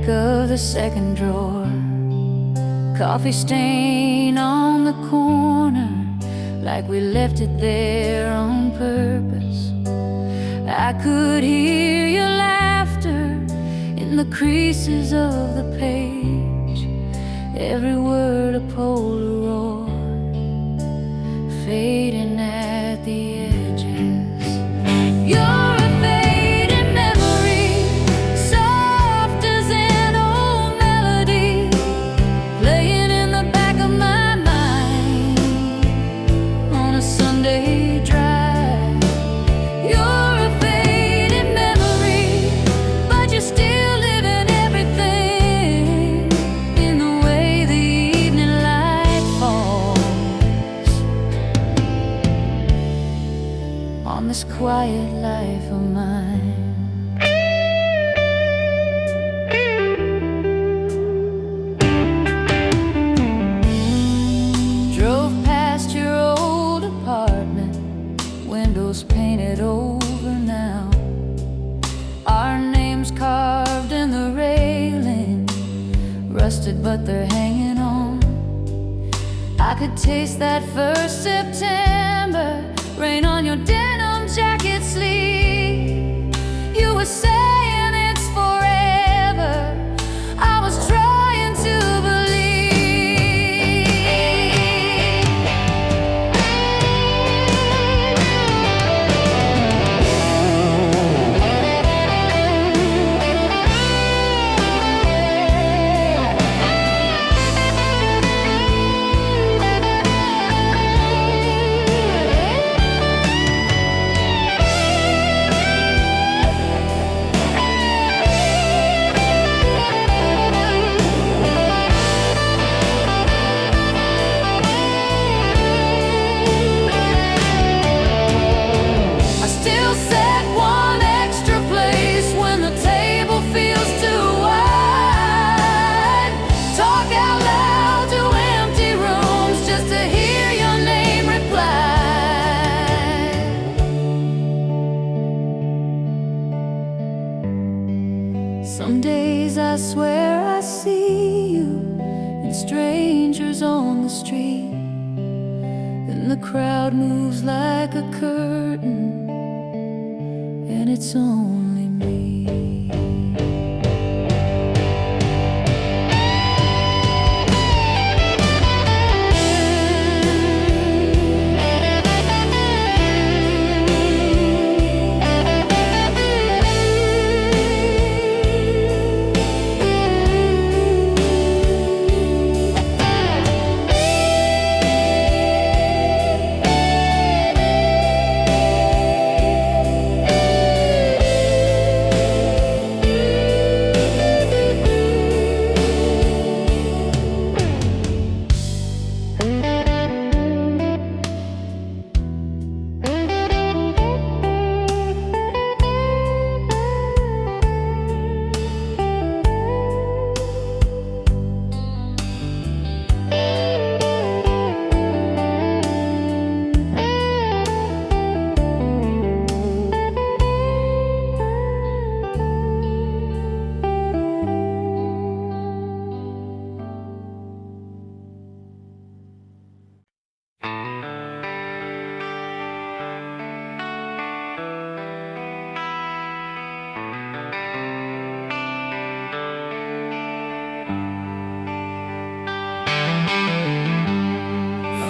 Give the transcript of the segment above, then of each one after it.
back of the second drawer, coffee stain on the corner, like we left it there on purpose. I could hear your laughter in the creases of the page, every word a Polaroid, fading at the edges. You're a fading memory, soft as an old melody, playing in the back of my mind on a Sunday drive. You're a fading memory, but you're still living everything in the way the evening light falls on this quiet life of mine. Drove past your old apartment, windows painted over now, our names carved in the railing, rusted but they're hanging on. I could taste that first September rain on your denim jacket sleeve. You were saying it's forever, I was trying to Some days I swear I see you and strangers on the street. Then the crowd moves like a curtain, and it's only me.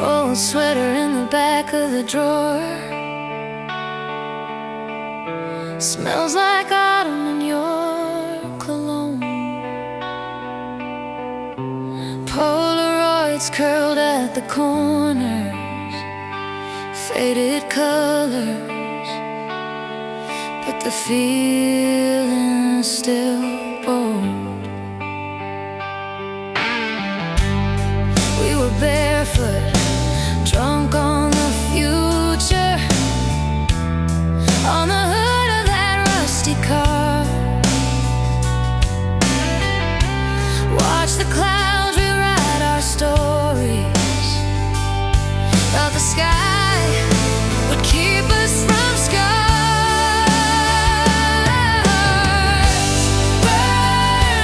Old sweater in the back of the drawer, smells like autumn in your cologne. Polaroids curled at the corners, faded colors, but the feeling's still bold. We were barefoot, drunk on the future, on the hood of that rusty car. Watch the clouds rewrite our stories, thought the sky would keep us from scars. Burn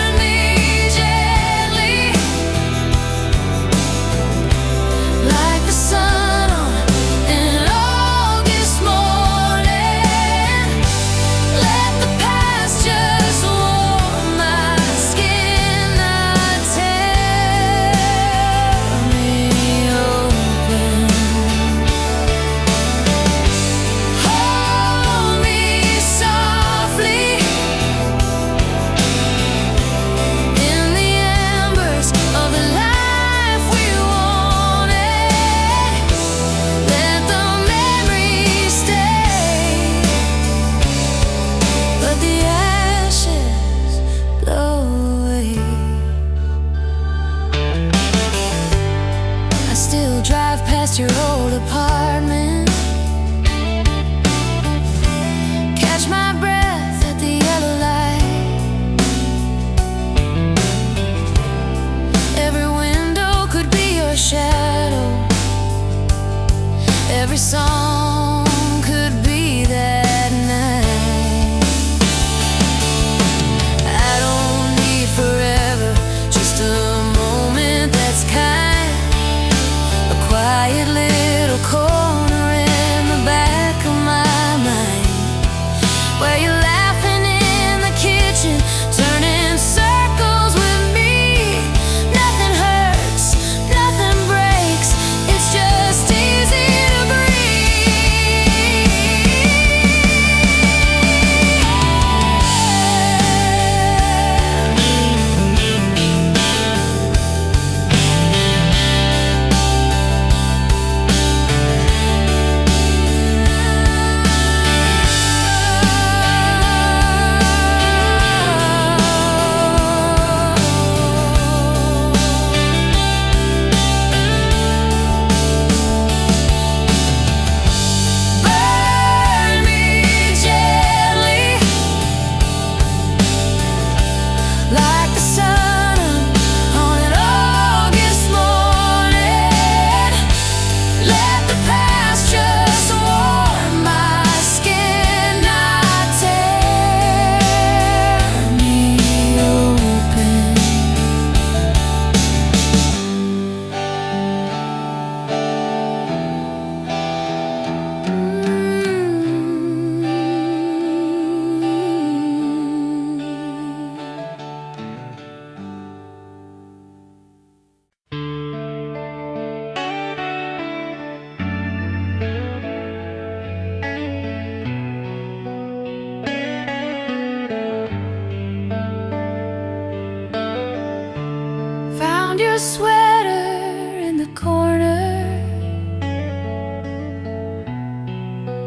sweater in the corner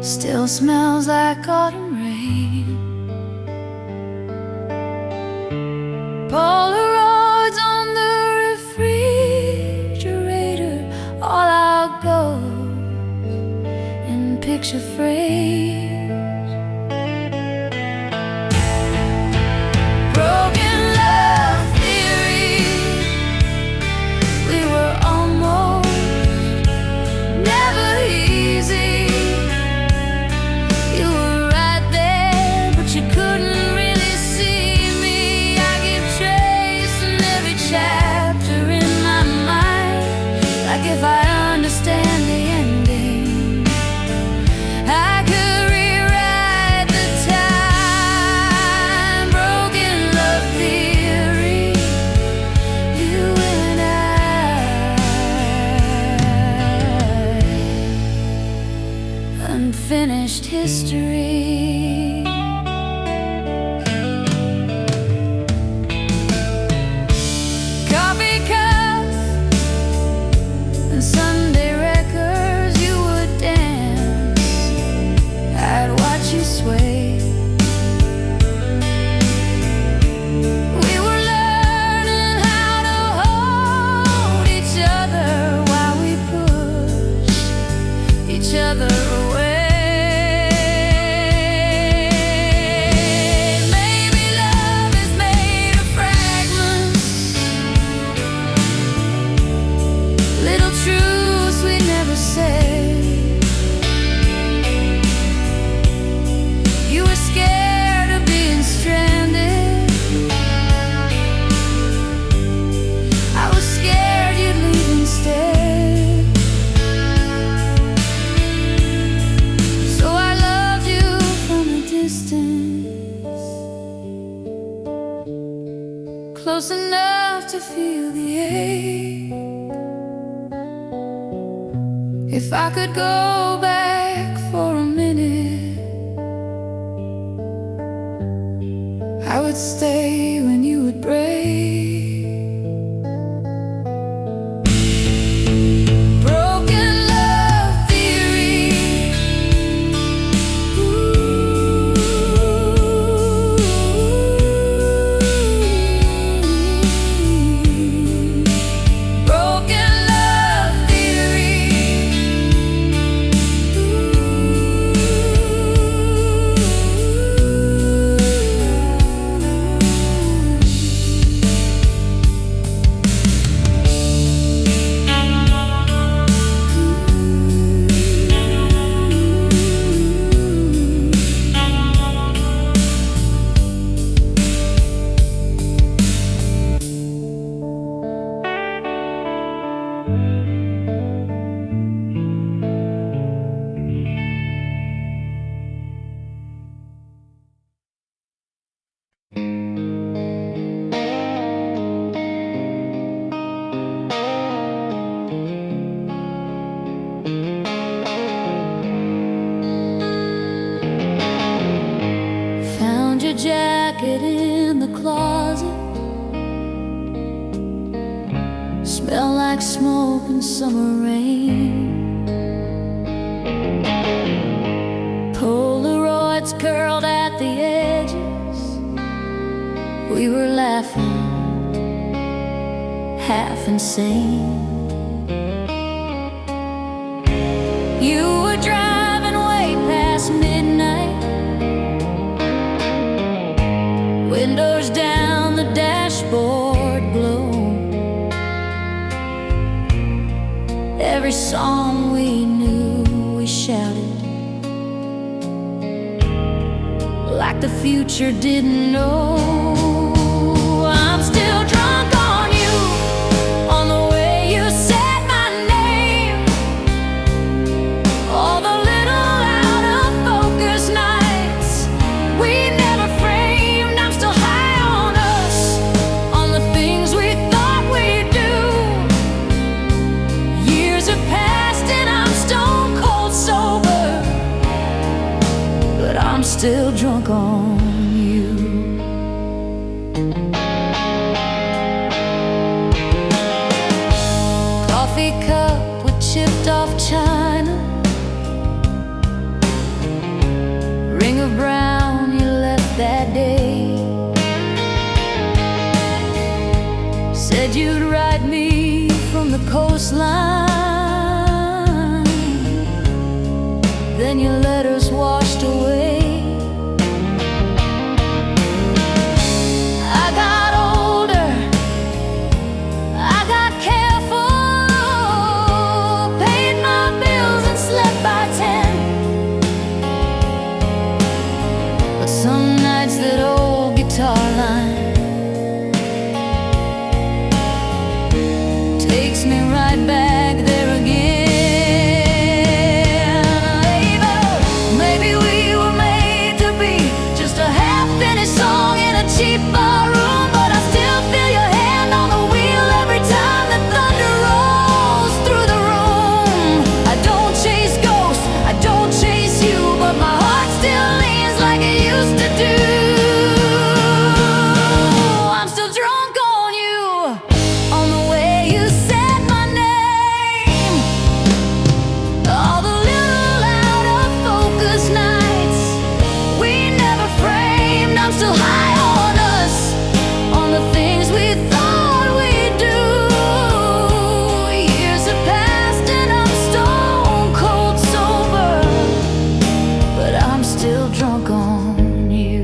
still smells like autumn rain. Polaroids on the refrigerator, all our goals in picture frames. Broken love theory, we were almost never easy. You were right there, but you couldn't really see me. I keep tracing every chapter in my mind, like if I understand the ending, I could rewrite the time. Broken love theory, you and I, unfinished history. Coffee cups and Sunday records, you would dance, I'd watch you sway. We were learning how to hold each other while we pushed each other away. Maybe love is made of fragments, little truths we never said. You were scared of being stranded, I was scared you'd leave instead. So I loved you from a distance, close enough to feel the ache. If I could go back for a minute, I would stay when you would break. Broken love theory, broken love theory. Found your jacket in the closet, smell like smoke and summer rain. Polaroids curled at the edges, we were laughing, half insane. You were driving way past midnight, windows down, the dashboard glow. Every song we knew, we shouted, like the future didn't know. I'm still drunk on you, on the way you said my name. All the little out of focus nights we never framed. I'm still high on us, on the things we thought we'd do. Years have passed and I'm stone cold sober, but I'm still drunk on you. that day. Said you'd write me from the coastline, then your letters washed away. I got older, I got careful, paid my bills and slept by 10. But some nights that old guitar line takes me right back there again. Maybe we were made to be just a half-finished song in a cheap bar room, but I still feel your hand on the wheel every time the thunder rolls through the room. I don't chase ghosts, I don't chase you, but my heart still leans like it used to do. I'm still drunk on you, on the way you said my name. All the little out of focus nights we never framed. I'm still high on us, on the things we thought we'd do. Years have passed and I'm stone cold sober, but I'm still drunk on you.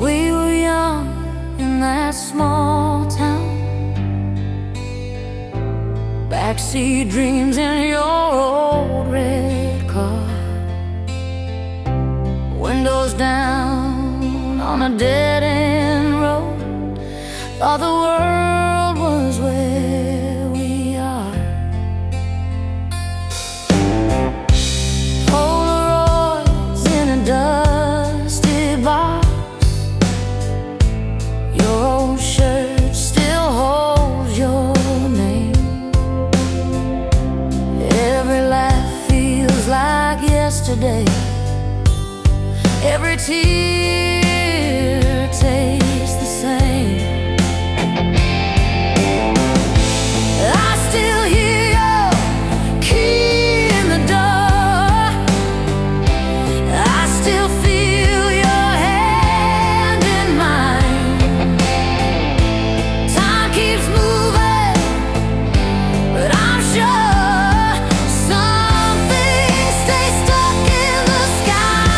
We were young in that small town, backseat dreams in your old red car, windows down on a dead-end road. Thought the world was where we are. Polaroids in a dusty box, your old shirt still holds your name. Every laugh feels like yesterday, every tear tastes the same. I still hear your key in the door, I still feel your hand in mine. Time keeps moving, but I'm sure something stays stuck in the sky.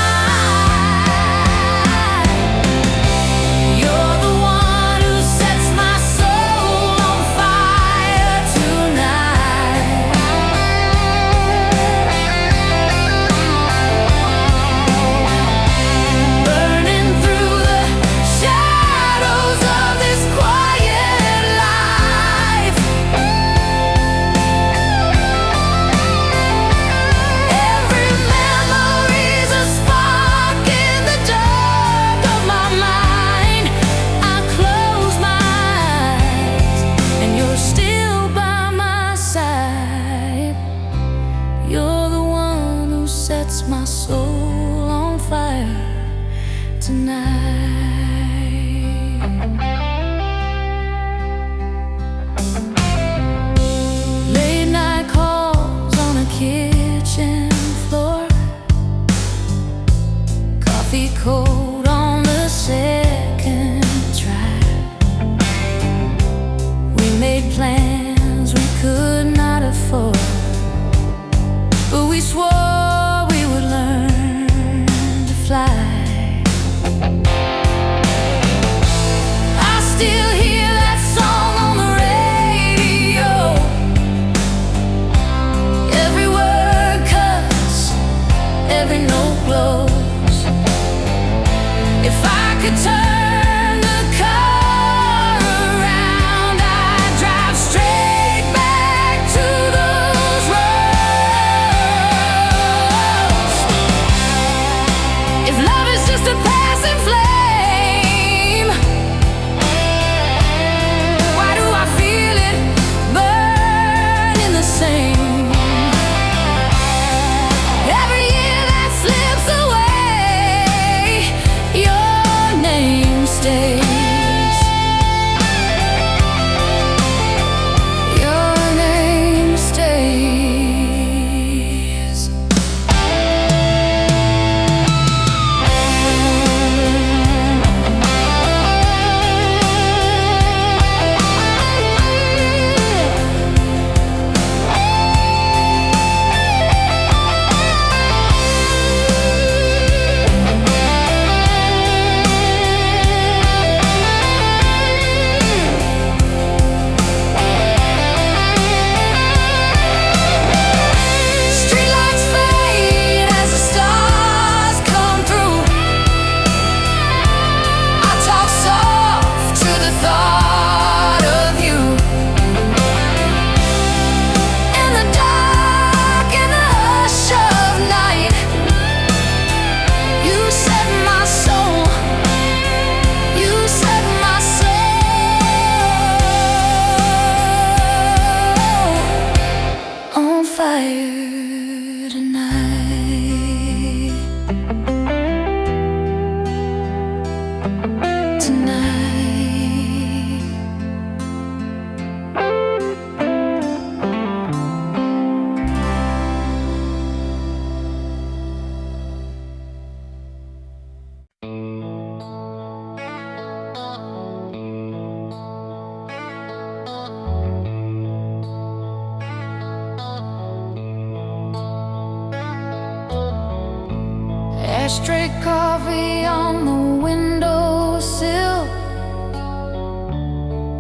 straight coffee on the windowsill,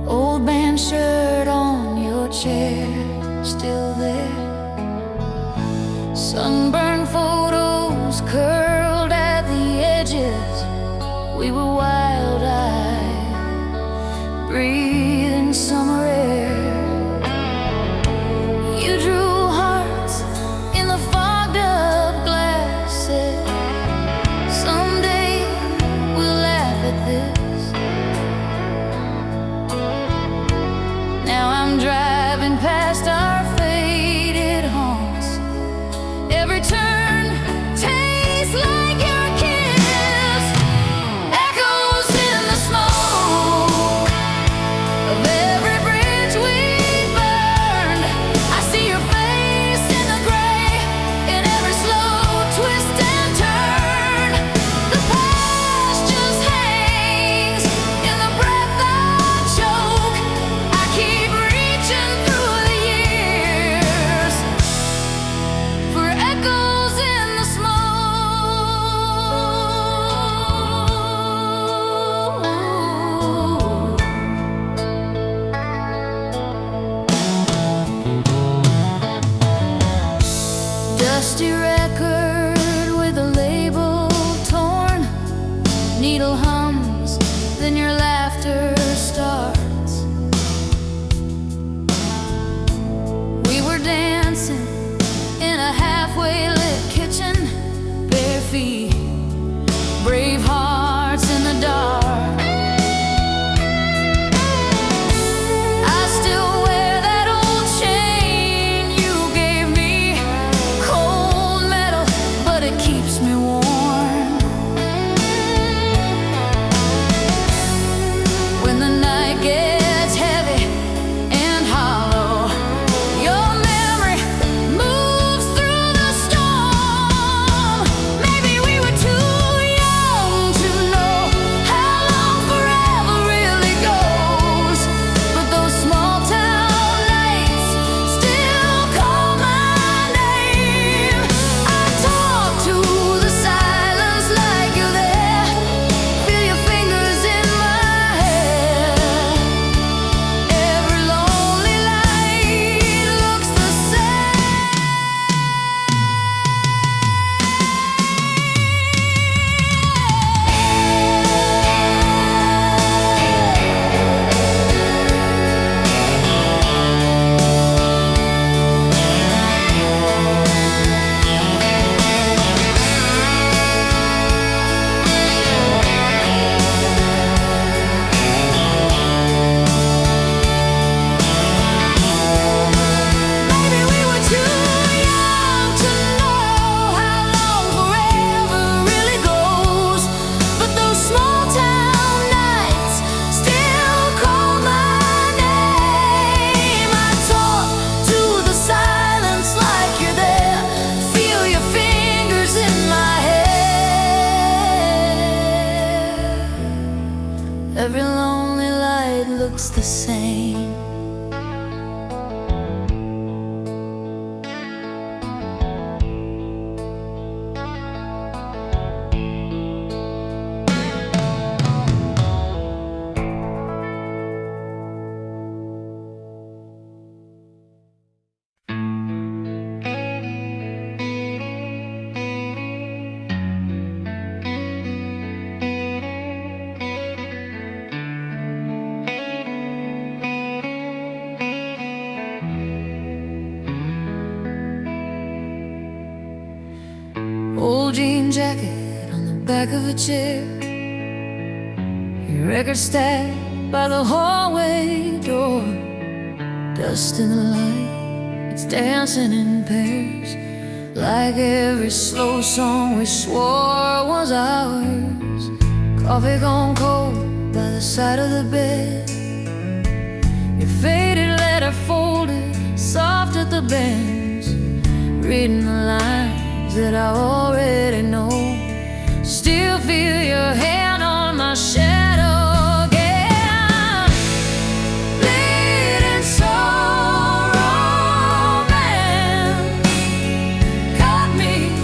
old band shirt on your chair, still there. Sunburned photos curled at the edges. We were wild-eyed, breathing summer air. You drew hearts in the fogged-up glasses. Someday we'll laugh at this. Now I'm driving past our faded haunts. Every turn tastes like your kiss. Echoes in the smoke of every bridge we burned. I see your face in the gray, in every slow twist and turn. The past just hangs in the breath I choke. I keep reaching through the years for echoes in the smoke. Dusty record with a label torn. Needle hums, then your laughter starts. We were dancing in a halfway lit kitchen, bare feet, brave hearts in the dark. I still wear that old chain you gave me, cold metal, but it keeps me warm. When the night gets heavy and hollow, your memory moves through the storm. Maybe we were too young to know how long forever really goes, but those small town nights still call my name. I talk to the silence like you're there. Feel your fingers in my hair. Every lonely light looks the same. Maybe we were too young to know how long forever really goes, but those small town nights still call my name. I talk to the silence like you're there. Feel your fingers in my hair. Every lonely light looks the same. Old jean jacket on the back of a chair, your record stacked by the hallway door. Dust in the light, it's dancing in pairs, like every slow song we swore was ours. Coffee gone cold by the side of the bed, your faded letter folded soft at the bends, reading the lines that I already know. Still feel your hand on my shadow again. Bleeding sorrow, man, cut me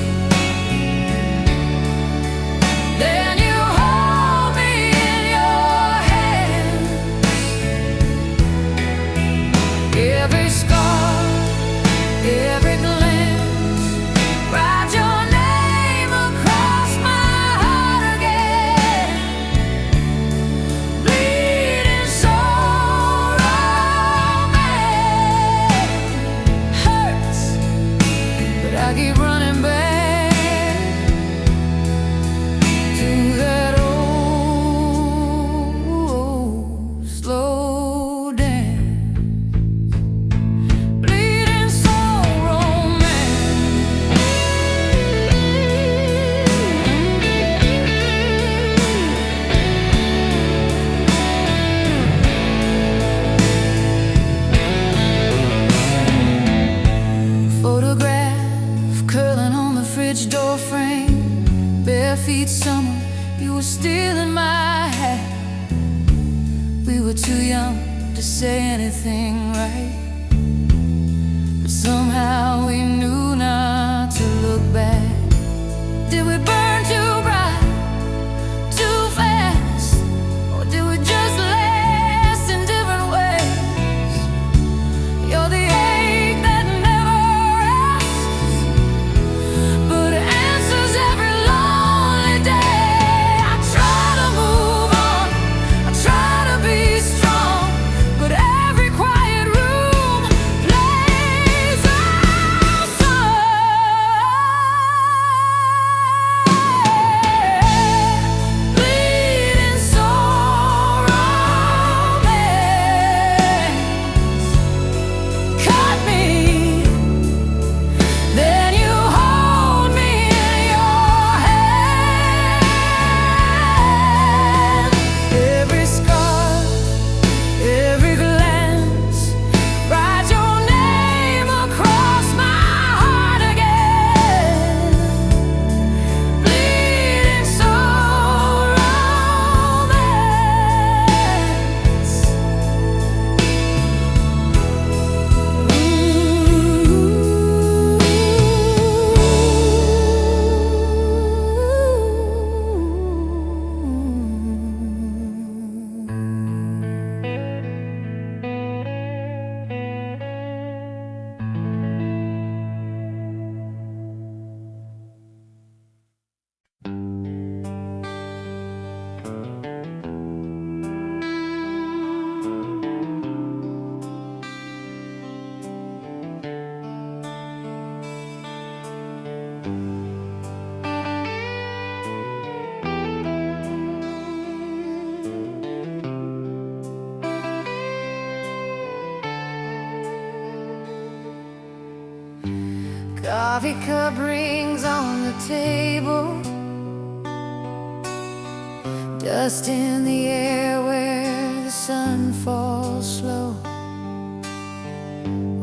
chef each summer, you were still in my hat. We were too young to say anything right, but somehow we knew not to look back. Did we burn too bright, too fast, or did we just last in different ways? You're the ache that never rests, but it answers every lonely day. I try to move on, I try to be strong, but every quiet room plays our song. Bleeding soul romance. Cut me, then you hold me in your hand. Every scar, every glance, write your name across my heart again. Bleeding soul romance. Coffee cup rings on the table, dust in the air where the sun falls slow.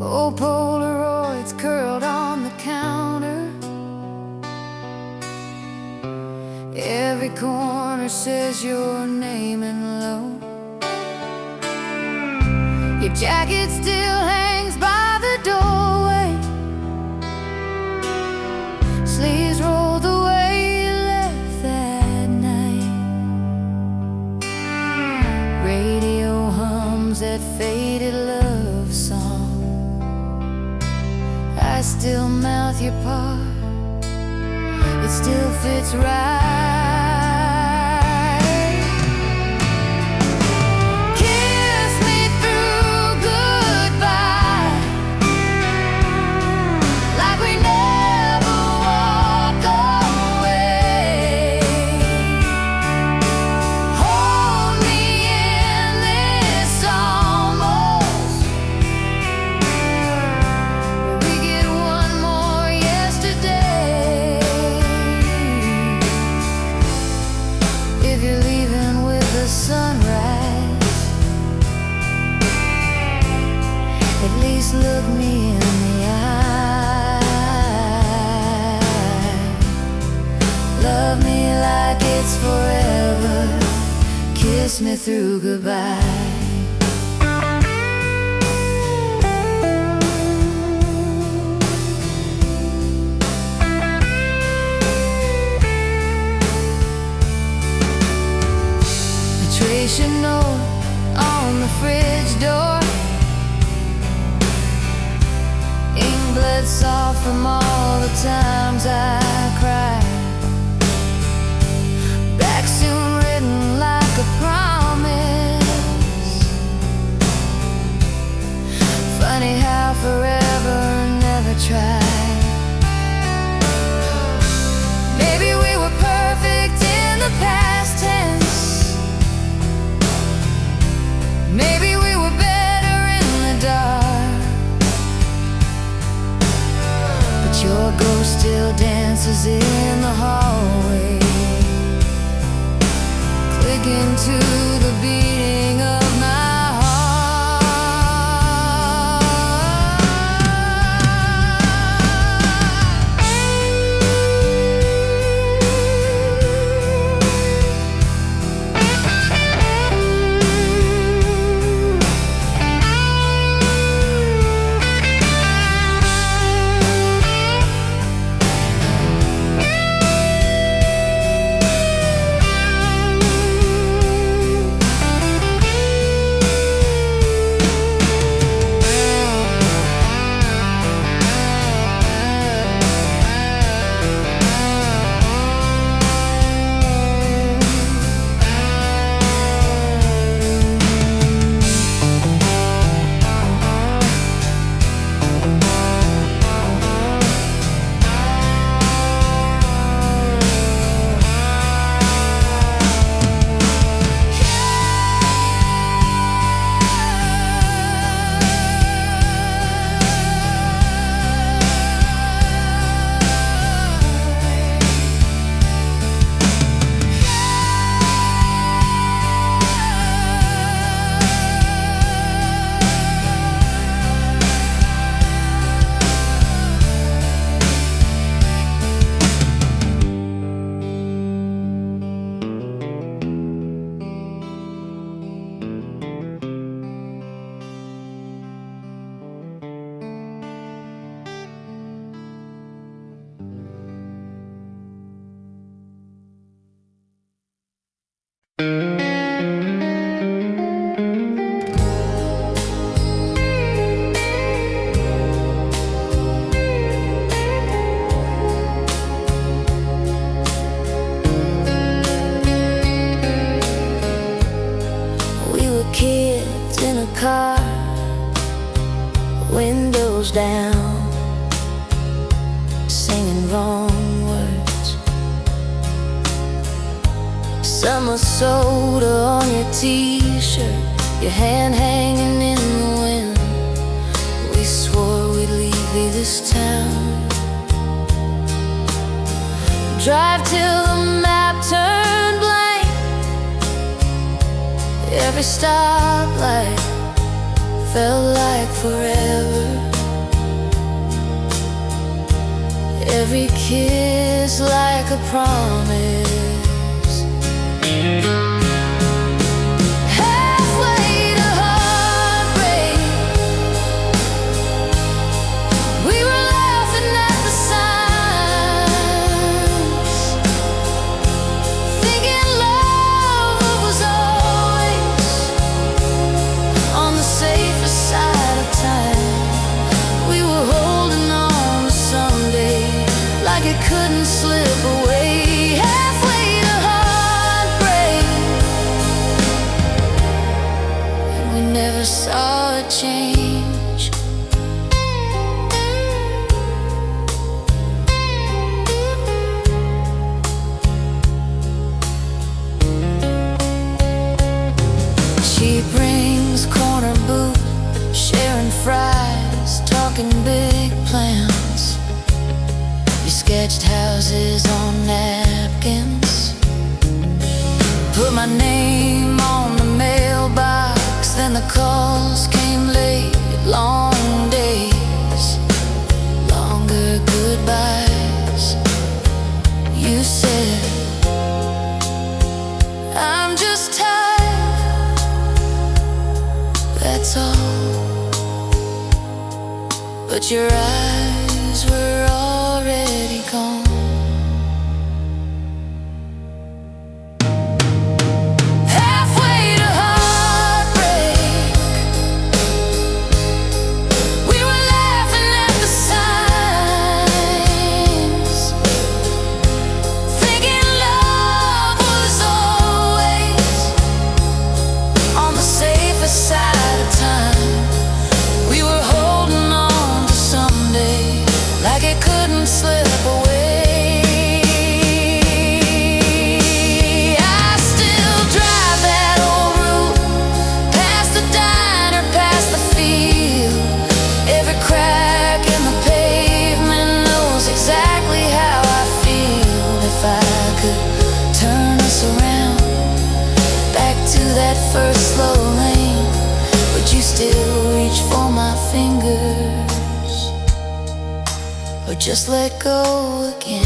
Old Polaroids curled on the counter, every corner says your name in low. Your jacket still hangs by the doorway, sleeves rolled the way you left that night. Radio hums that faded love song, I still mouth your part, it still fits right. Kiss me through goodbye, like we never walk away. Hold me in this almost, where we get one more yesterday. If you're leaving with the sunrise, at least look me in the eye. Love me like it's forever, kiss me through goodbye. Trace your note on the fridge door, ink bled soft from all the times I cried. Back soon written like a promise. Funny how forever never tried. Maybe we were perfect in the past tense, maybe we were better in the dark, but your ghost still dances in the hallway, clicking to the beating of my heart. summer soda on your t-shirt, your hand hanging in the wind. We swore we'd leave this town, drive till the map turned blank. Every stoplight felt like forever. Every kiss like a promise. Halfway to heartbreak, we were laughing at the signs, thinking love was always on the safer side of time. We were holding on to someday like it couldn't slip away. Halfway to heartbreak, and we never saw it change. Cheap rings, corner booth, sharing fries, talking big plans. We sketched houses on napkins, put my name on the mailbox. Then the calls came late, long days, longer goodbyes. You said, I'm just tired, that's all. But your eyes were already gone. Halfway to heartbreak, we were laughing at the signs, thinking love was always on the safer side of time. We were holding on to someday like it couldn't slip away. I still drive that old route, past the diner, past the field. Every crack in the pavement knows exactly how I feel. If I could turn us around, back to that first slow lane, would you still reach for my fingers, or just let go again?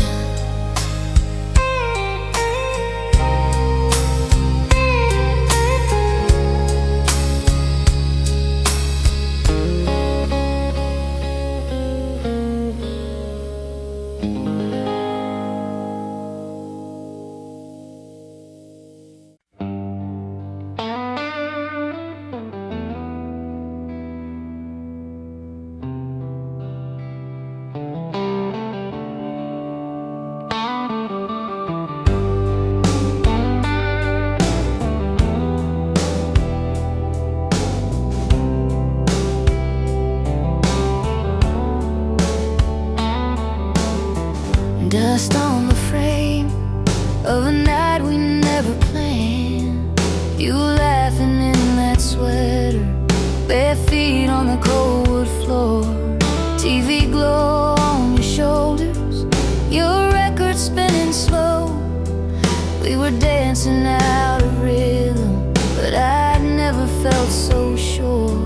Dust on the frame of a night we never planned. You laughing in that sweater, bare feet on the cold wood floor. TV glow on your shoulders, your record spinning slow. We were dancing out of rhythm, but I'd never felt so sure.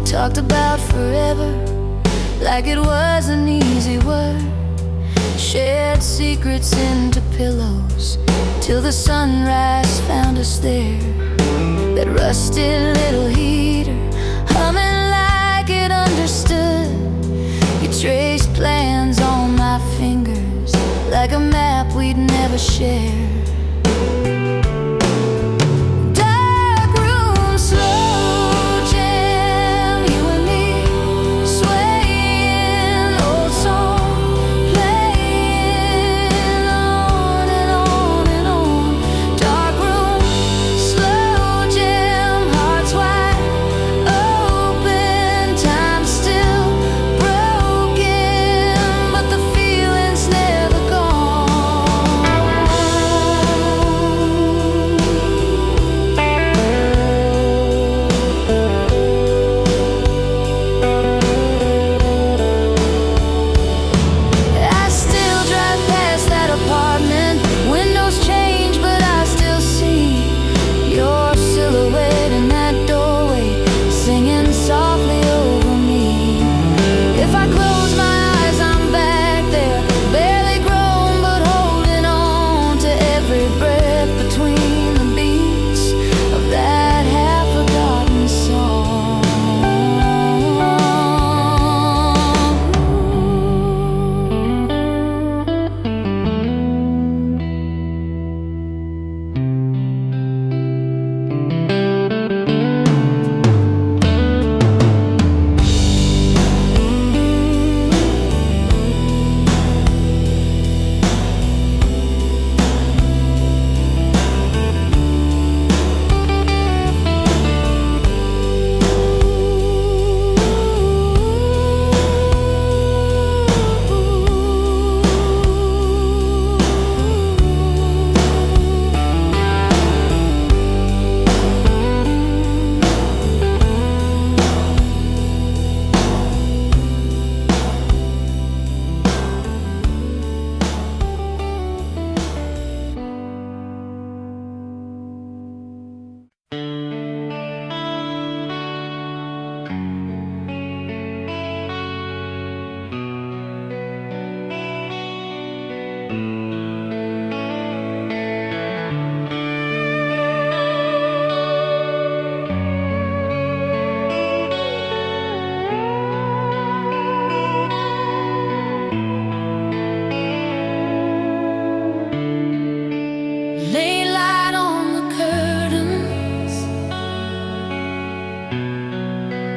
Talked about forever like it was an easy word. Shared secrets into pillows till the sunrise found us there. That rusted little heater humming like it understood. You traced plans on my fingers like a map we we'd never share.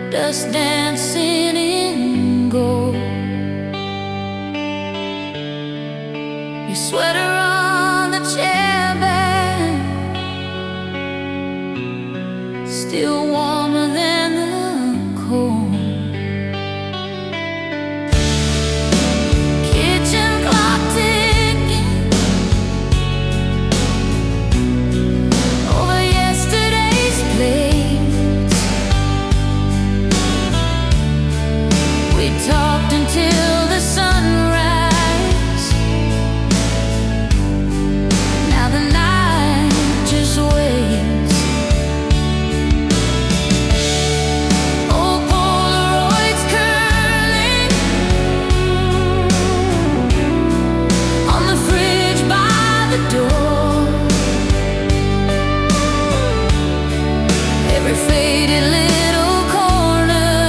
Dust dancing in gold, your sweater on the chair back, still warmer than the cold. Kitchen clock ticking over yesterday's plates. We talked until the sunrise. Now the night just waits. Old Polaroids curling on the fridge by the door. Every faded little corner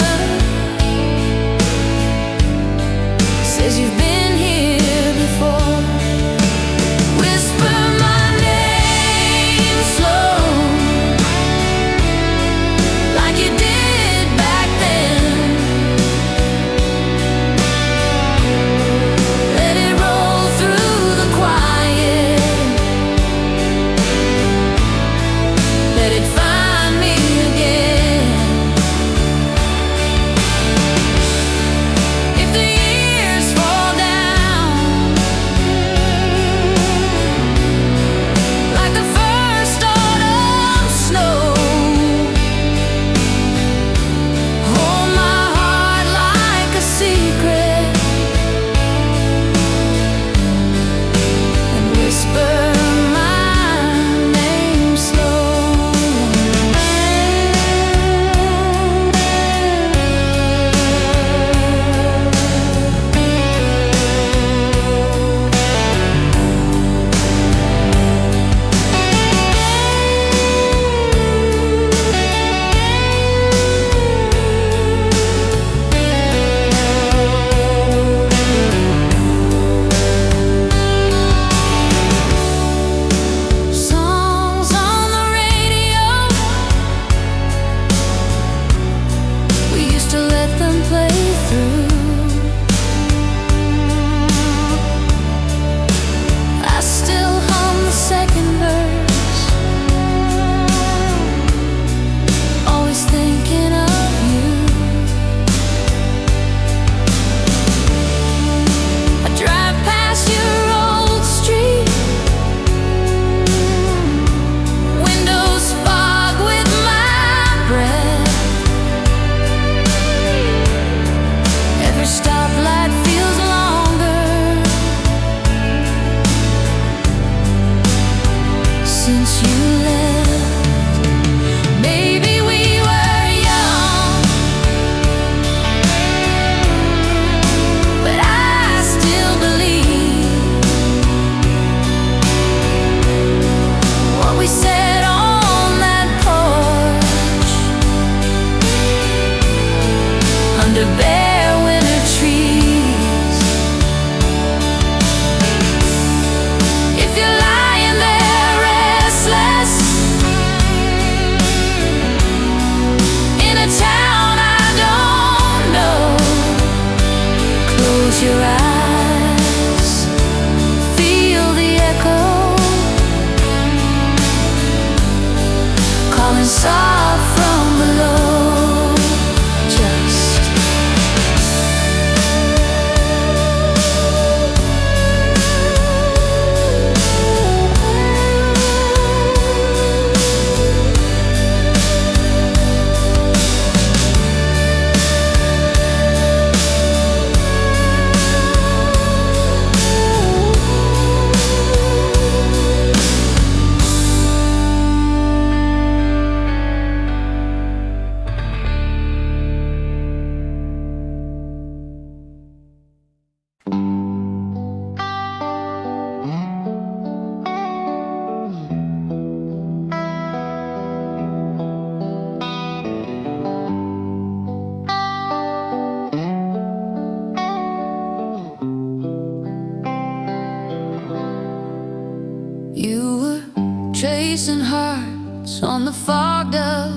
racing hearts on the fogged up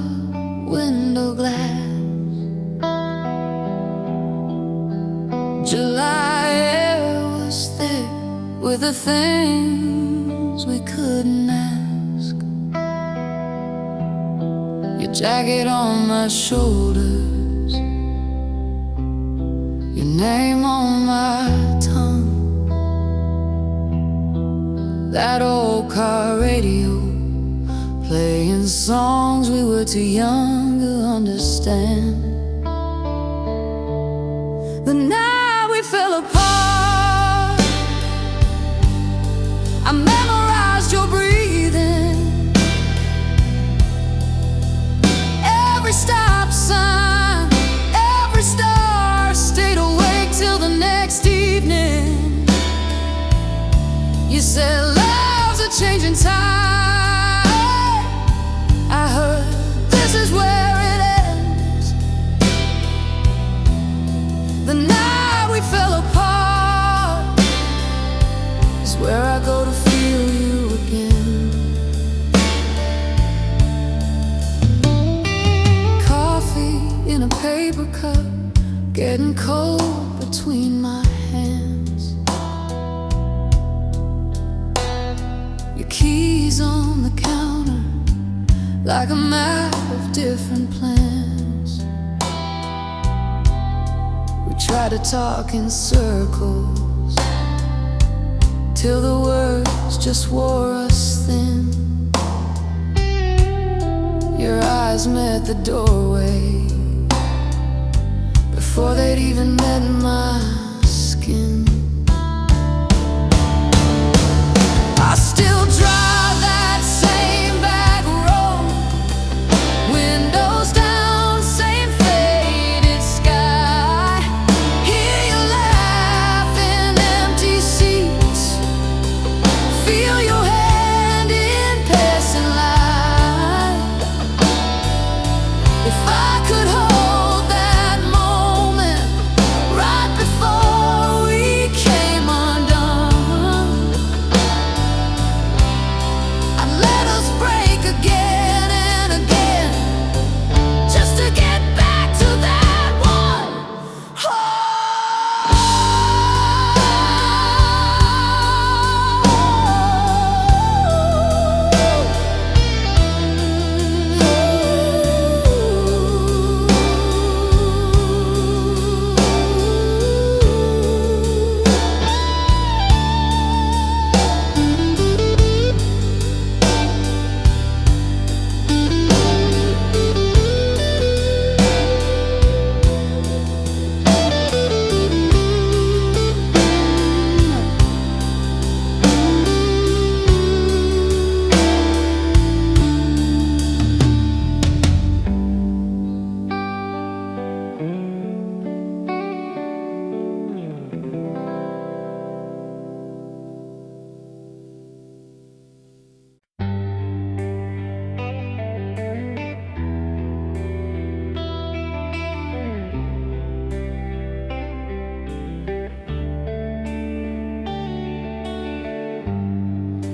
window glass. July air was thick with the things we couldn't ask. Your jacket on my shoulders, your name on my tongue. That old car radio playing songs we were too young to understand. The night we fell apart, I memorized your breathing. Every stop sign, every star, stayed awake till the next evening. You said love's a changing tide. I heard this is where it ends. The night we fell apart is where I go to feel you again. Coffee in a paper cup, getting cold between my hands. Your keys on the counter, like a map of different plans. We tried to talk in circles till the words just wore us thin. Your eyes met the doorway before they'd even met my skin. I still drive that same back road, windows down, same faded sky. Hear you laugh in empty seats, feel your hand in passing light. If I could hold that moment right before we came undone, I'd let us break again and again, just to get back to that one.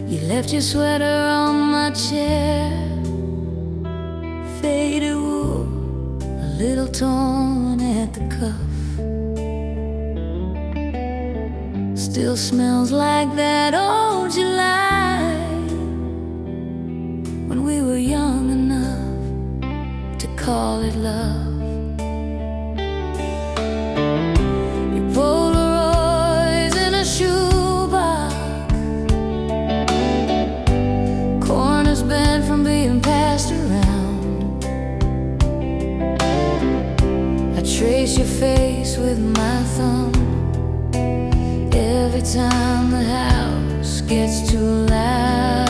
You left your sweater on my chair, faded wool, a little torn at the cuff. Still smells like that old July, when we were young enough to call it love. Your Polaroids in a shoebox, corners bent from being passed around. I trace your face with my thumb every time the house gets too loud.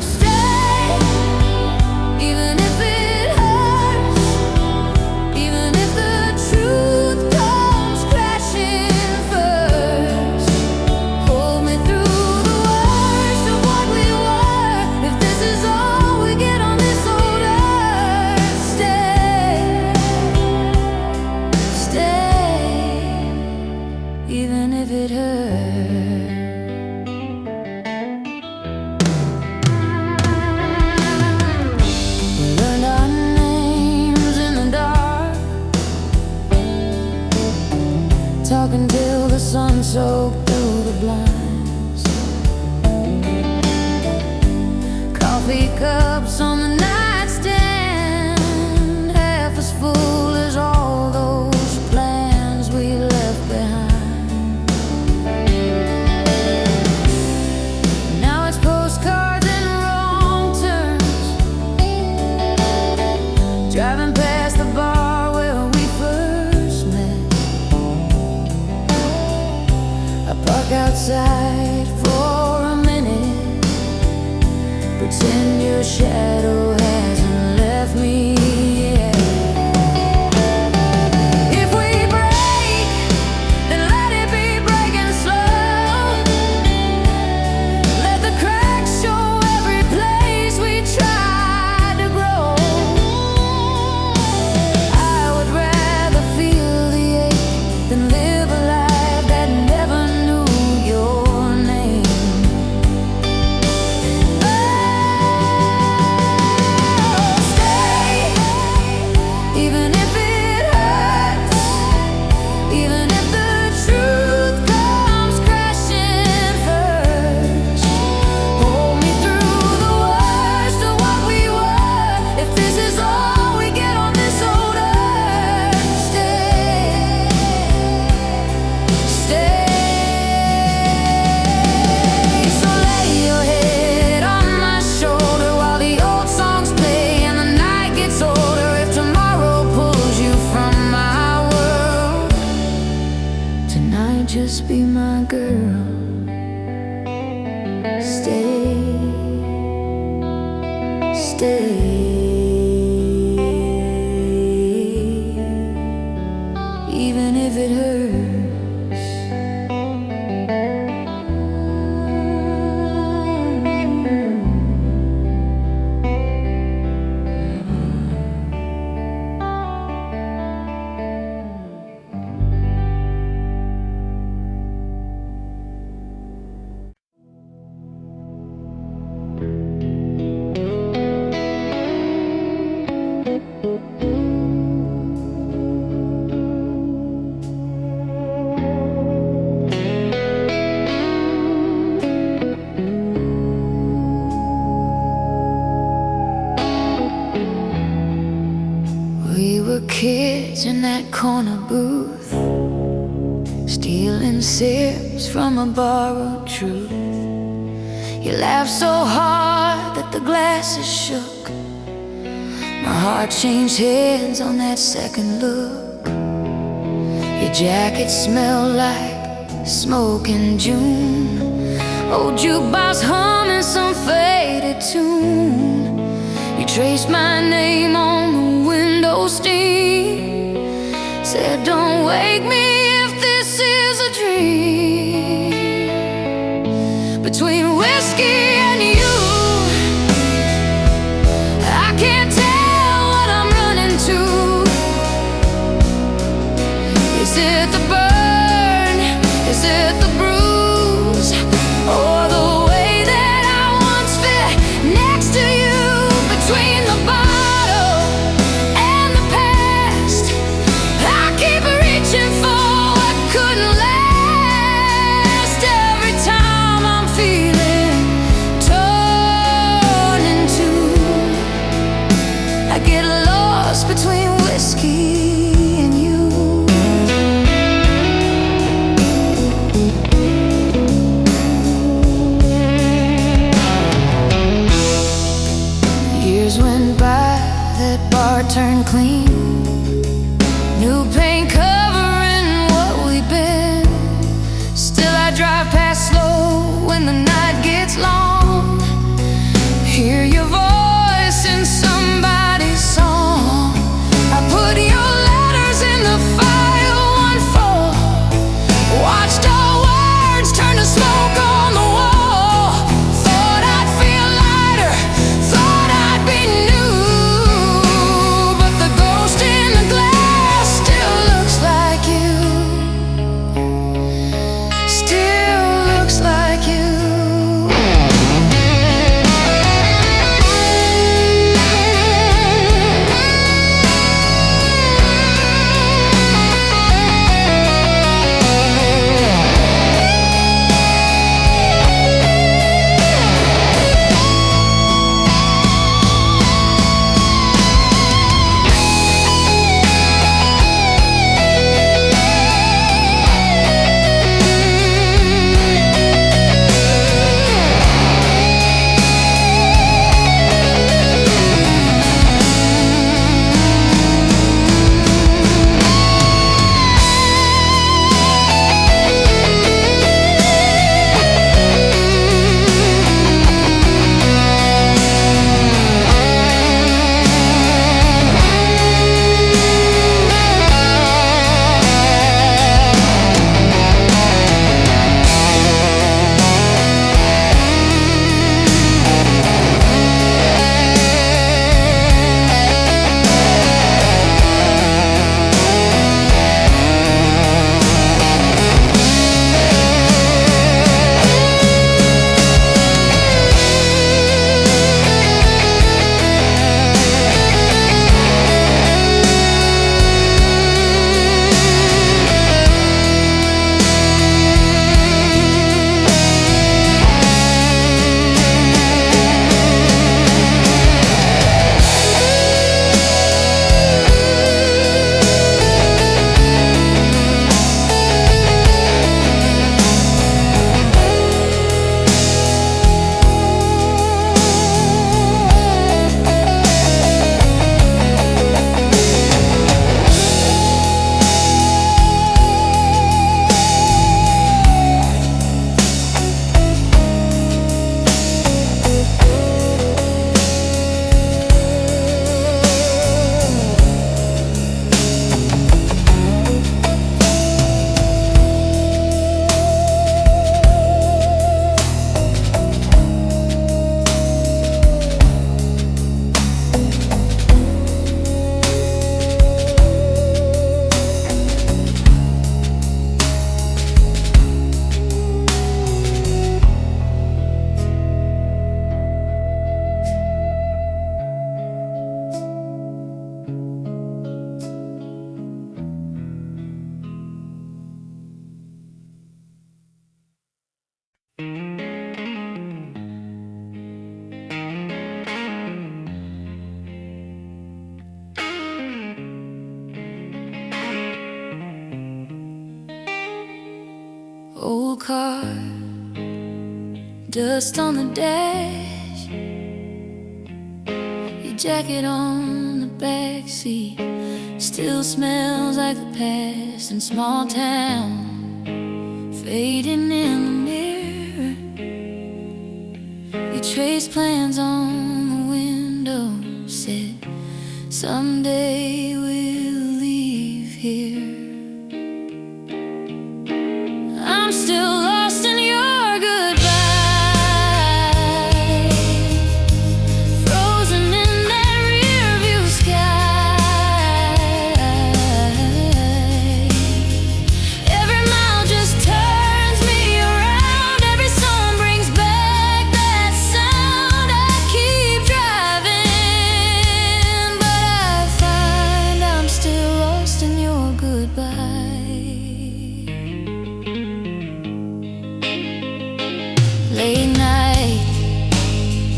Stay, even if it hurts, even if the truth comes crashing first. Hold me through the worst of what we were, if this is all we get on this old earth. Stay, stay. the sun soaked through the blinds. Coffee cups on the nightstand, half as full as all those plans we left behind. Now it's postcards and wrong turns, driving past the bar where we first met. I park outside for a minute, pretend your shadow hasn't left me yet. If we break, then let it be breaking slow. Let the cracks show every place we tried to grow. I would rather feel the ache than live a life that never knew your name. Even if it hurts, even if the truth comes crashing first, hold me through the worst of what we were. If this is all we get on this old earth, stay, stay. So lay your head on my shoulder while the old songs play and the night gets older. If tomorrow pulls you from my world, tonight just be my girl. Stay, stay. Even if it hurts. We were kids in that corner booth, stealing sips from a borrowed truth. You laughed so hard that the glasses shook. My heart changed hands on that second look. Your jacket smelled like smoke in June. Old jukebox humming some faded tune. You traced my name on the window steam, said don't wake me if this is a dream. Between whiskey and you, I can't tell what I'm running to. Is it the burn? Is it the bruise? Or the way that I once fit next to you? Between the bottle and the past, I keep reaching for what couldn't last. Every time I'm feeling torn in two, I get lost between whiskey and you. Years went by, that bar turned clean. New paint covering what we've been. Still I drive past slow when the night gets long. Hear your voice in somebody's song. I put your letters in the file, one for. Watched our words turn to smoke on the wall. Thought I'd feel lighter, thought I'd be new. But the ghost in the glass still looks like you. Still looks like you. car, dust on the dash, your jacket on the back seat still smells like the past in small town, fading in the mirror. You trace plans on the window, said someday we'll leave here. I'm still lost in your goodbye, frozen in that rearview sky. Every mile just turns me around, every song brings back that sound. I keep driving, but I find I'm still lost in your goodbye. Late night,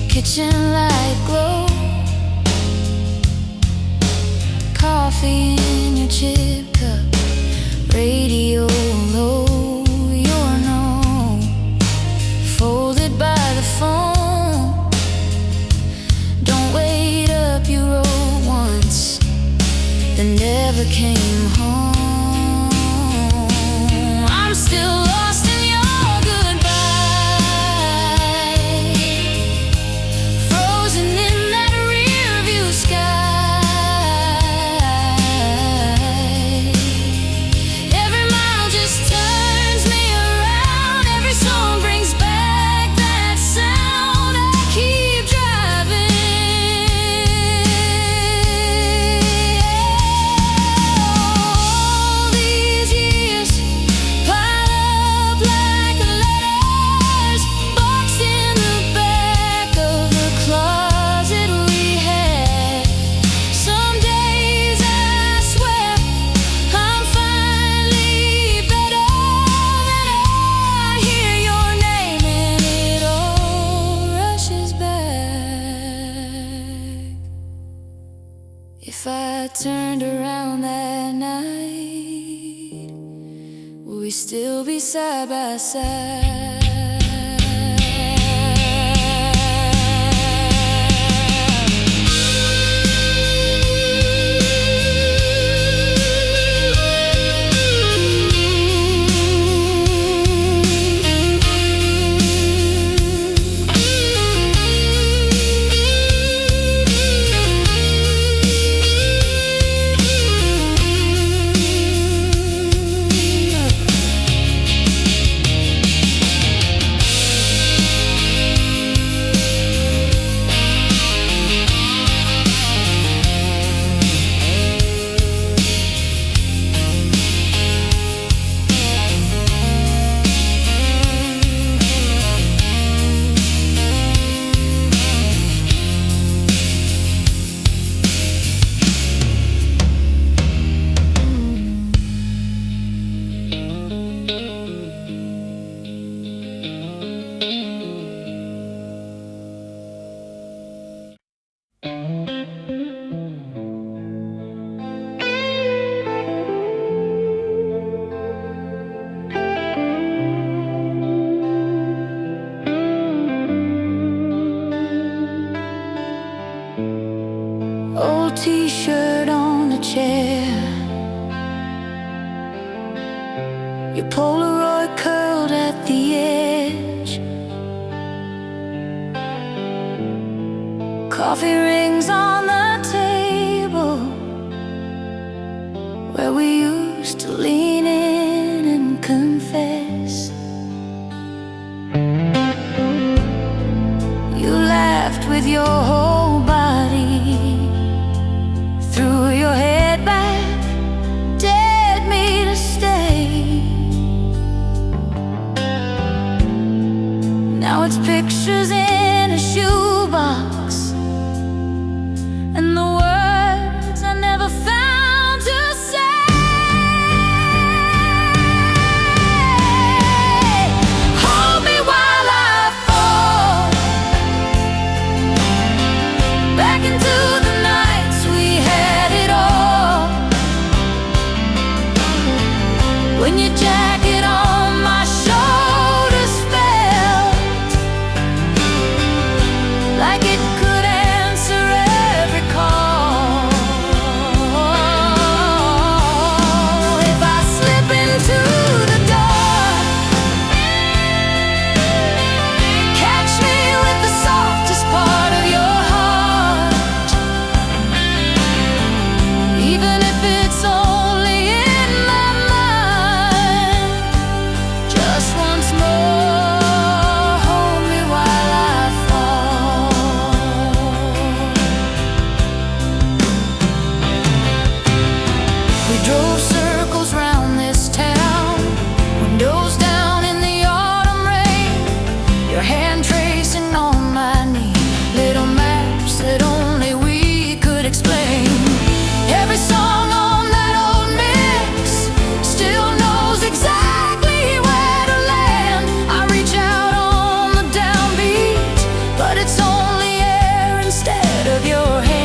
kitchen light glow, coffee in your chip cup, radio low, your note folded by the phone. Don't wait up, you wrote once, that never came home. I'm still lost in your goodbye, frozen in that rearview sky. Every mile just turns me around, every song brings back that sound. I keep driving. All these years pile up like letters, boxed in the back of the closet we had. Some days I swear I'm finally better, and I hear your name and it all rushes back. If I turned around that night, would we still be side by side? Old t-shirt on the chair, your Polaroid curled at the edge, coffee rings on the table where we used to lean in and confess. You laughed with your whole body, threw your head back, dared me to stay. Now it's pictures in a shoebox, and the words I never found to say. drove circles round this town, windows down in the autumn rain, your hand tracing on my knee, little maps that only we could explain. Every song on that old mix still knows exactly where to land. I reach out on the downbeat, but it's only air instead of your hand.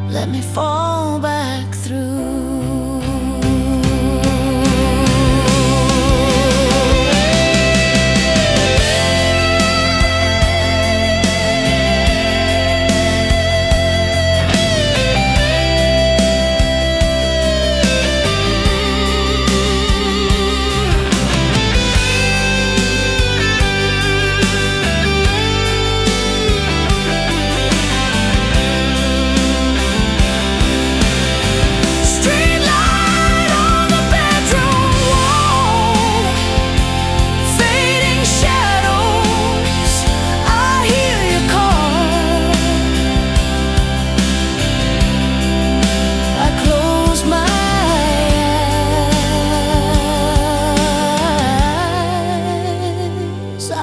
Let me fall back through.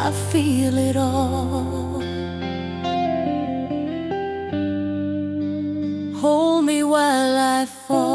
I feel it all. Hold me while I fall.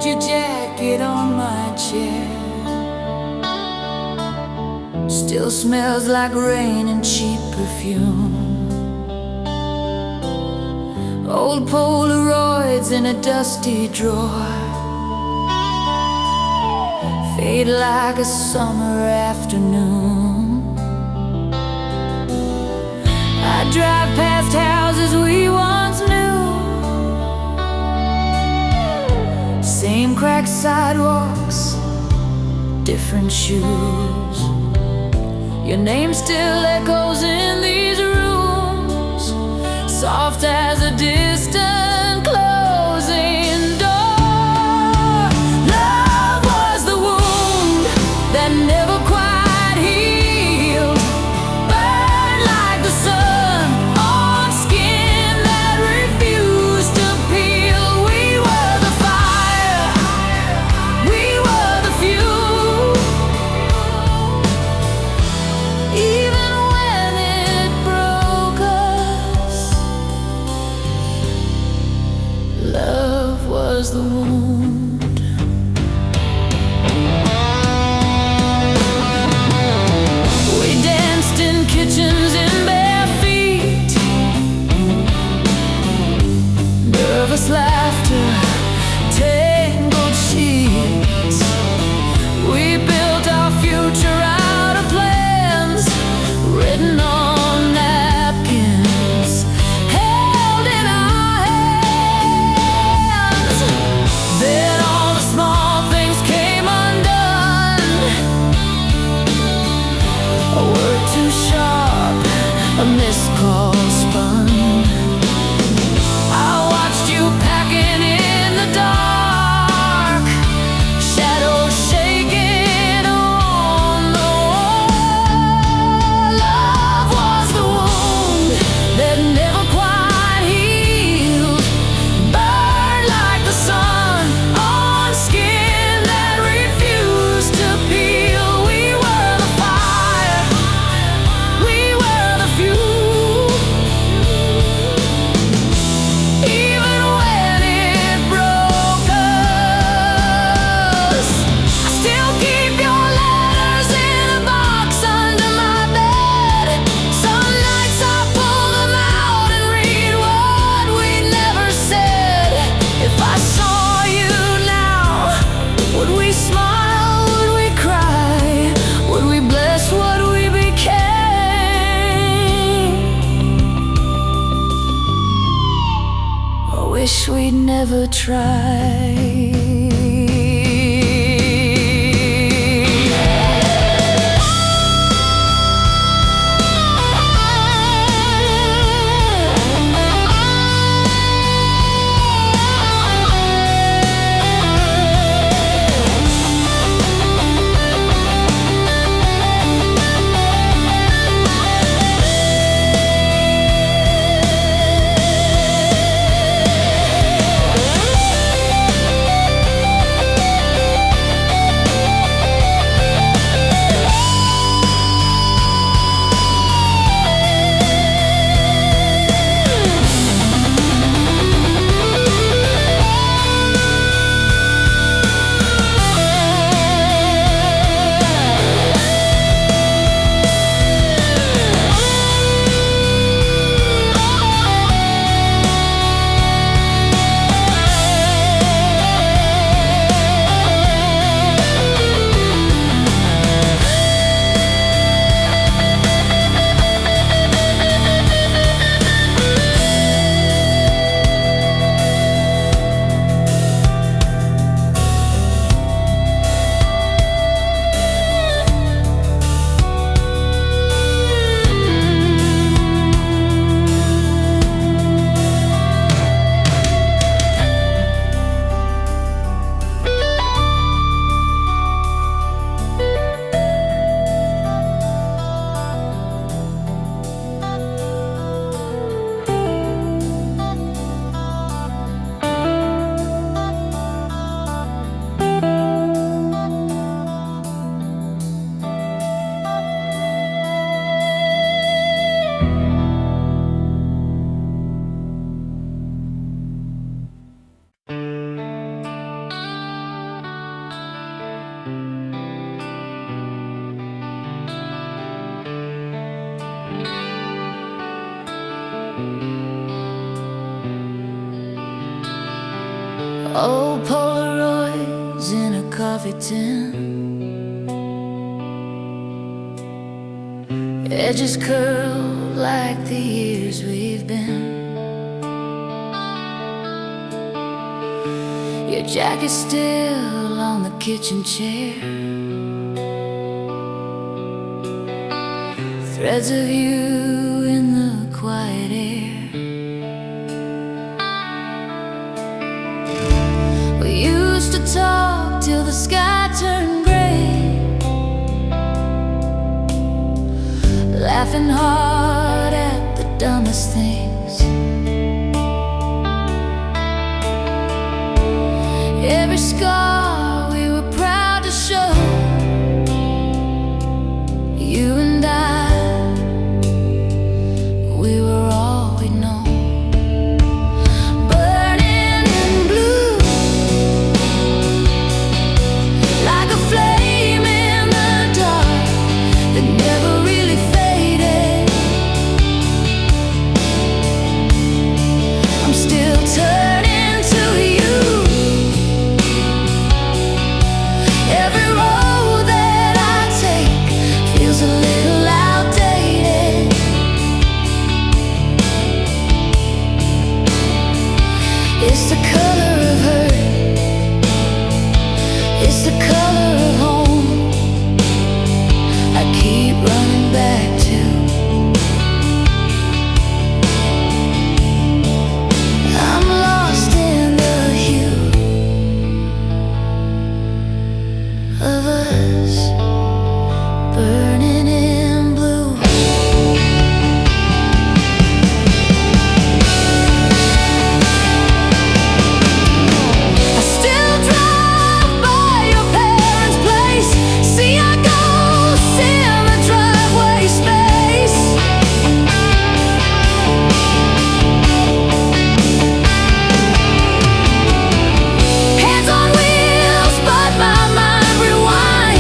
Your jacket on my chair still smells like rain and cheap perfume. Old Polaroids in a dusty drawer fade like a summer afternoon. I drive past houses we once knew, same cracked sidewalks, different shoes. Your name still echoes in these rooms, soft as a distant closing door. Love was the wound that never quite healed, burned like the sun on skin that refused to peel. We were the fire, we were the fuel. Even when it broke us, love was the wound. We danced in kitchens in bare feet, nervous laughter, tangled sheets. We built our future out of plans written on napkins, held in our hands. Then all the small things came undone. A word too sharp, a missed call spun. I watched you packing in the dark, shadows shaking on the wall. Love was the wound that never quite healed, burned like the sun on skin that refused to never tried. Old Polaroids in a coffee tin, edges curled like the years we've been. Your jacket's still on the kitchen chair, threads of you in the quiet air. We used to talk till the sky turned gray, laughing hard at the dumbest things. Every scar we were proud to show. You and I, we were all we know. Burning in blue, like a flame in the dark that never really faded. I'm still turning to you. Every road that I take feels a little outdated. It's the color of hurt, it's the color of home. I keep running back to. I'm lost in the hue of us, burning in blue. I still drive by your parents' place, see our ghosts in the driveway space. Hands on wheels, but my mind rewinds.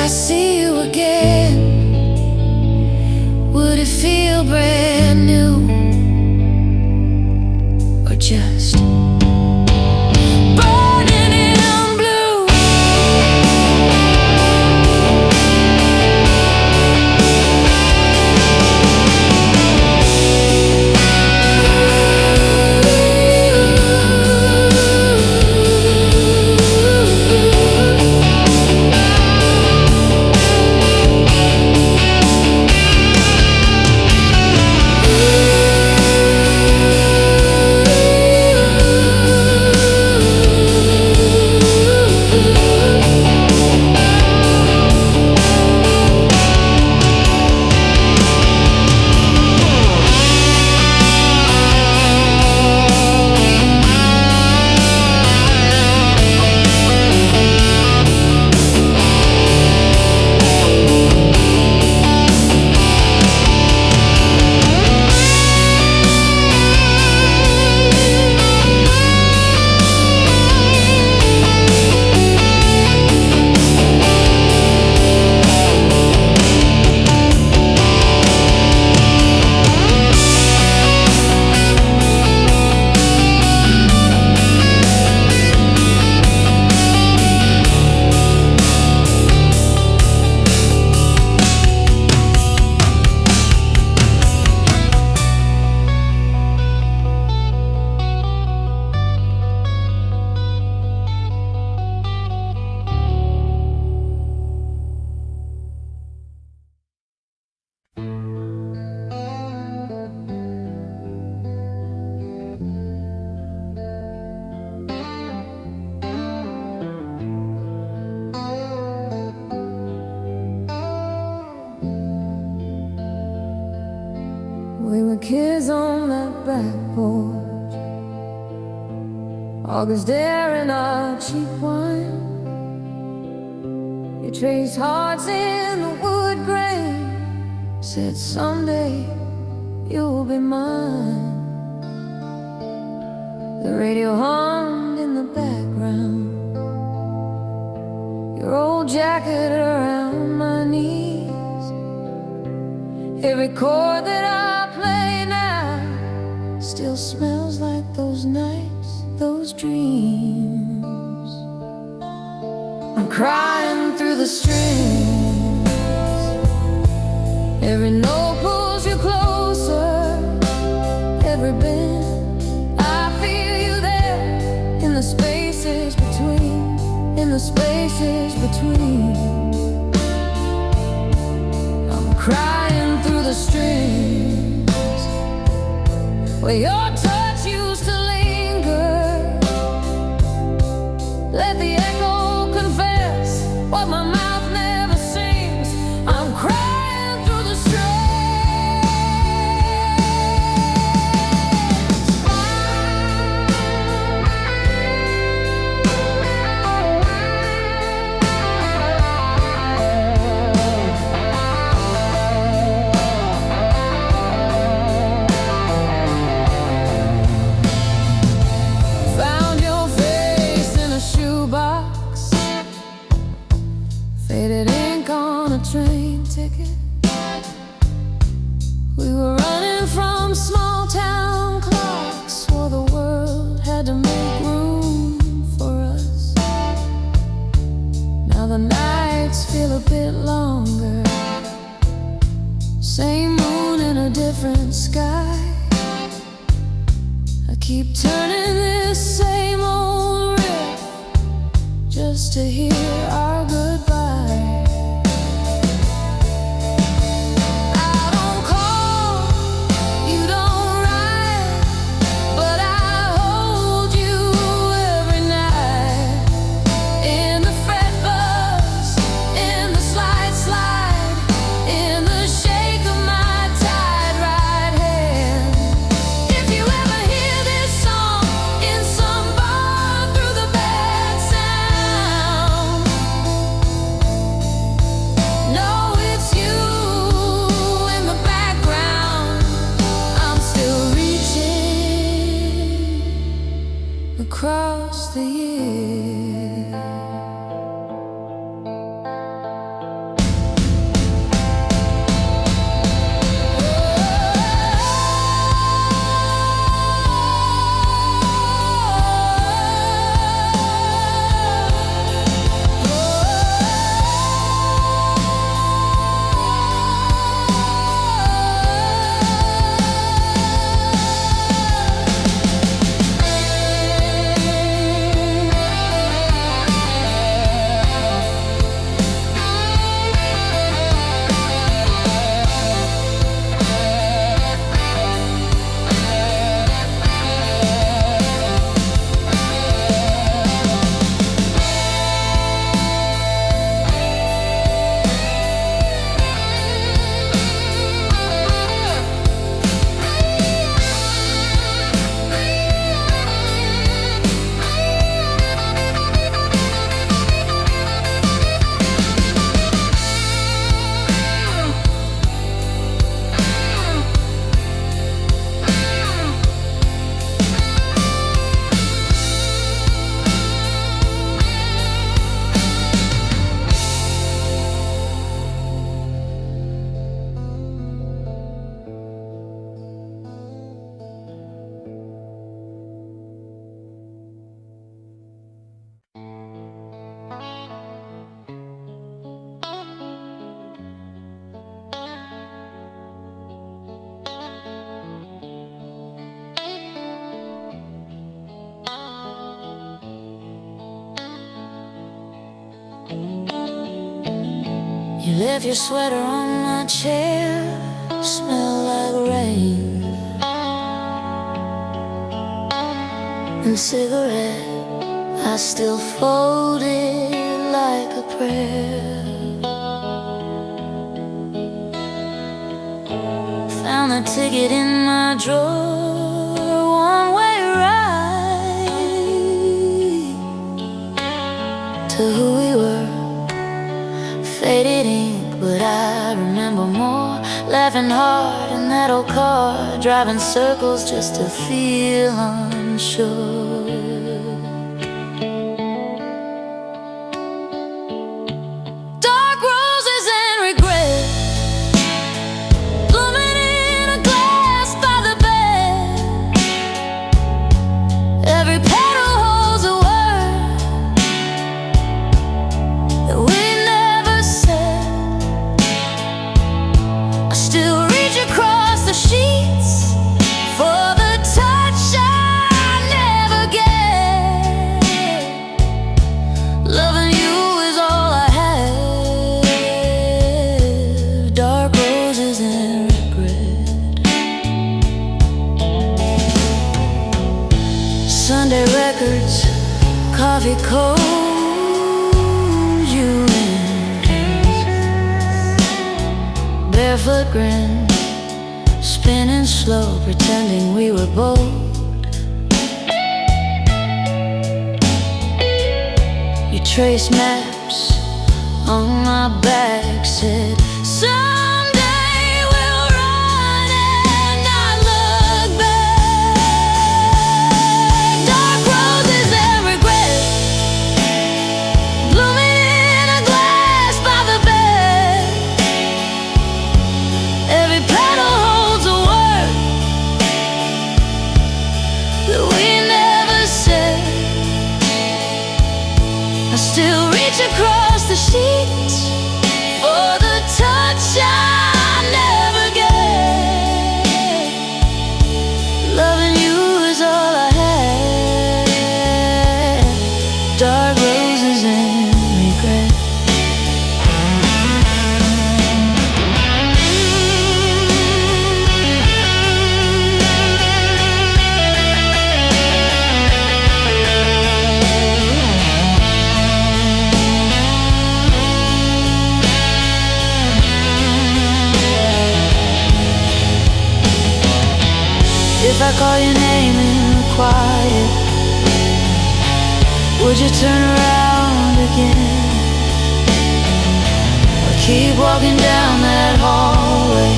I see you again, would it feel brand new, or just burning in blue? We were kids on that back porch, August air in our cheap wine. You traced hearts in the wood grain, said someday you'll be mine. The radio hummed in the background, your old jacket around my knees. Every chord that I play now still smells like those nights, those dreams. I'm crying through the strings, every note pulls you closer, every bend I feel you there, in the spaces between, in the spaces between. I'm crying through the strings, where your touch used to linger. Let the echo confess what my mouth never sings. I'm crying through the strings. Faded ink on a train ticket. We were running from small town clocks, swore the world had to make room for us. Now the nights feel a bit longer, same moon in a different sky. I keep turning this same old riff just to hear our goodbye. You left your sweater on my chair, smell like rain, and cigarette I still folded like a prayer. Found the ticket in my drawer, one-way ride to who we were. Faded ink, but I remember more. Laughing hard in that old car, driving circles just to feel unsure. Dark roses and regret, blooming in a glass by the bed. Every petal holds a word that we across the sheets for the touch I never get. Loving you is all I have. Dark roses and regret. Sunday records, coffee cold, you barefoot grin, spinning slow, pretending we were bold. You traced maps on my back, said someday we'll run and not look back. Dark roses and regret, blooming in a glass by the bed. Every petal holds a word that we never said. I still reach across the sheets for the touch I never get. Loving you is all I had. Dark roses and regret. If I call your name in the quiet, would you turn around again? Or keep walking down that hallway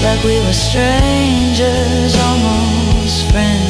like we were strangers, almost friends?